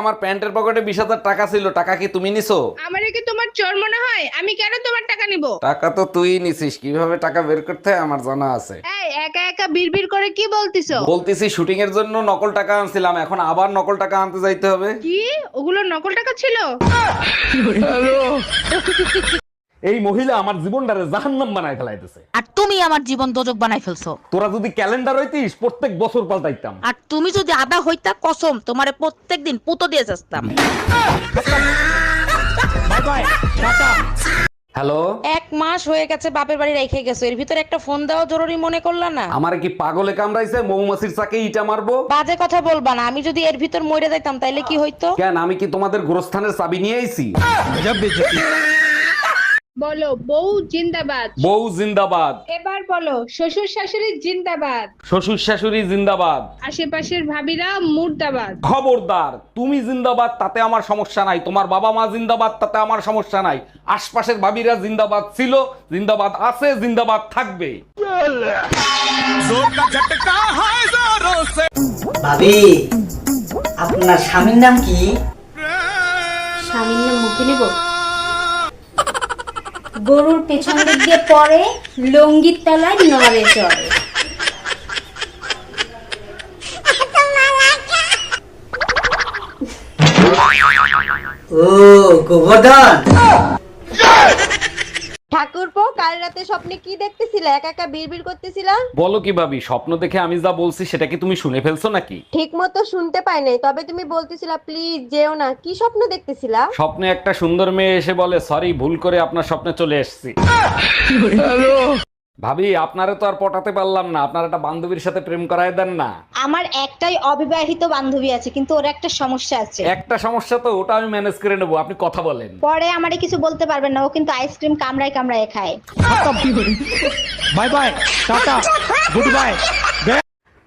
আমার প্যান্টের পকেটে 20,000 টাকা ছিল, টাকা কি তুমি নিছো? আমারে কি তোমার চোর মনে হয়? আমি কেন তোমার টাকা নিব? টাকা তো তুই নিছিস, কিভাবে টাকা বের করতে হয় আমার জানা আছে। এই একা একা বিড়বিড় করে কি বলতিছো? বলতেছি শুটিং এর জন্য নকল টাকা আনছিলাম, এখন আবার নকল টাকা আনতে যাইতে হবে। কি ওগুলো নকল টাকা ছিল? এই মহিলা আমার জীবনটারে জাহান্নাম বানায় ফেলাইতেছে। আর তুমি আমার জীবন দোজক বানাই ফেলছো। তোরা যদি ক্যালেন্ডার হইতিস প্রত্যেক বছর পাল্টাইতাম। আর তুমি যদি আদা হইতা কসম তোমারে প্রত্যেকদিন পুতো দিয়ে যাস্তাম। হ্যালো, 1 মাস হয়ে গেছে বাপের বাড়ি রেখে গেছো, এর ভিতরে একটা ফোন দেওয়া জরুরি মনে করলা না? আমারে কি পাগলে কামড়াইছে? মৌমাছির চাকে ইটা মারবো? বাজে কথা বলবা না, আমি যদি এর ভিতর মরে যাইতাম তাইলে কি হইতো? কেন, আমি কি তোমাদের গোরস্থানের চাবি নিয়ে আইছি? বলো বউ জিন্দাবাদ। বউ জিন্দাবাদ। এবার বলো শ্বশুর শাশুড়ি জিন্দাবাদ। শ্বশুর শাশুড়ি জিন্দাবাদ। আশেপাশের ভাবিরা মুর্দাবাদ। খবরদার, তুমি জিন্দাবাদ তাতে আমার সমস্যা নাই, তোমার বাবা মা জিন্দাবাদ তাতে আমার সমস্যা নাই, আশপাশের ভাবিরা জিন্দাবাদ ছিল, জিন্দাবাদ আছে, জিন্দাবাদ থাকবে। ভাবি, আপনার স্বামীর নাম কি? স্বামীর নাম মুখে নেব? গরুর পেছন দিক দিয়ে পরে লঙ্গির তলায় নড়ে চড়ে। ও গোবর্ধন। ঠাকুরপো, কাল রাতে স্বপ্নে কি দেখতেছিলা? একা একা বিড়বিড় করতেছিলা? বলো কি ভাবি, স্বপ্ন দেখে আমি যা বলছি সেটা কি তুমি শুনে ফেলছো নাকি? ঠিক মতো শুনতে পাই নাই, তবে তুমি বলতেছিলা প্লিজ যেও না। কি স্বপ্ন দেখতেছিলা? স্বপ্নে একটা সুন্দর মেয়ে এসে বলে সরি, ভুল করে আপনার স্বপ্নে চলে এসেছি। ভাবি, আপনারে তো আর পটাতে পারলাম না, আপনার একটা বান্ধবীর সাথে প্রেম করায় দেন না। আমার একটাই অবিবাহিত বান্ধবী আছে, কিন্তু ওর একটা সমস্যা আছে। একটা সমস্যা তো, ওটা আমি ম্যানেজ করে নেবো, আপনি কথা বলেন। পরে আমারে কিছু বলতে পারবেন না, ও কিন্তু আইসক্রিম কামড়ায় কামড়ায় খায়। Bye bye, tata, good bye.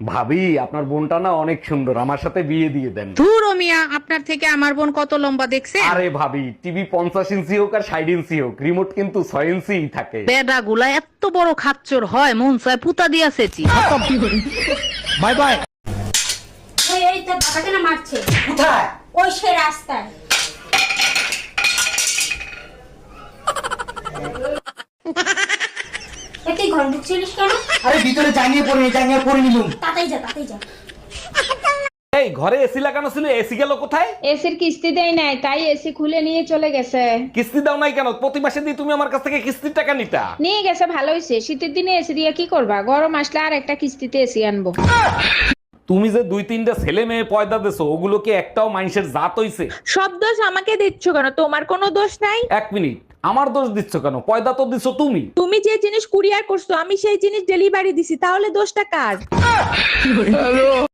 ভাবি, আপনার বোনটা না অনেক সুন্দর, আমার সাথে বিয়ে দিয়ে দেন। ধুর ও মিয়া, আপনার থেকে আমার বোন কত লম্বা দেখছে? আরে ভাবি, টিভি 50 ইঞ্চি হোক আর 60 ইঞ্চি হোক, রিমোট কিন্তু 6 ইঞ্চি থাকে। বেডা গুলা এত বড় খাচ্চর হয়, মন চায় পুতা দিয়াছেছি। Bye bye. ওই ওই তোর বাবাকে না মারছে। কোথায়? ওই সে রাস্তায়। এ তুই ঘর ঢুকছিলিস কেন? আরে ভিতরে জানিয়ে পড়ে নিলুম। তাতেই যা তাতেই যা। এই ঘরে এসি লাগানো ছিল, এসি গেল কোথায়? এসির কিস্তি দেয় নাই, তাই এসি খুলে নিয়ে চলে গেছে। কিস্তি দাও নাই কেন? প্রতি মাসে দিয়ে তুমি আমার কাছ থেকে কিস্তির টাকা নিতা। নিয়ে গেছে, ভালো হয়েছে। শীতের দিনে এসি দিয়ে কি করবা? গরম আসলে আর একটা কিস্তিতে এসি আনবো। তুমি যে 2-3টা ছেলে মেয়ে পয়দা দেছো, ওগুলো কি একটাও মানুষের জাত হইছে? সব দোষ আমাকে দিচ্ছ কেন? তোমার কোনো দোষ নাই। 1 মিনিট, আমার দোষ দিচ্ছ কেন? পয়দা তো দিছো তুমি। তুমি যে জিনিস কুরিয়ার করছো আমি সেই জিনিস ডেলিভারি দিছি, তাহলে দোষটা কার?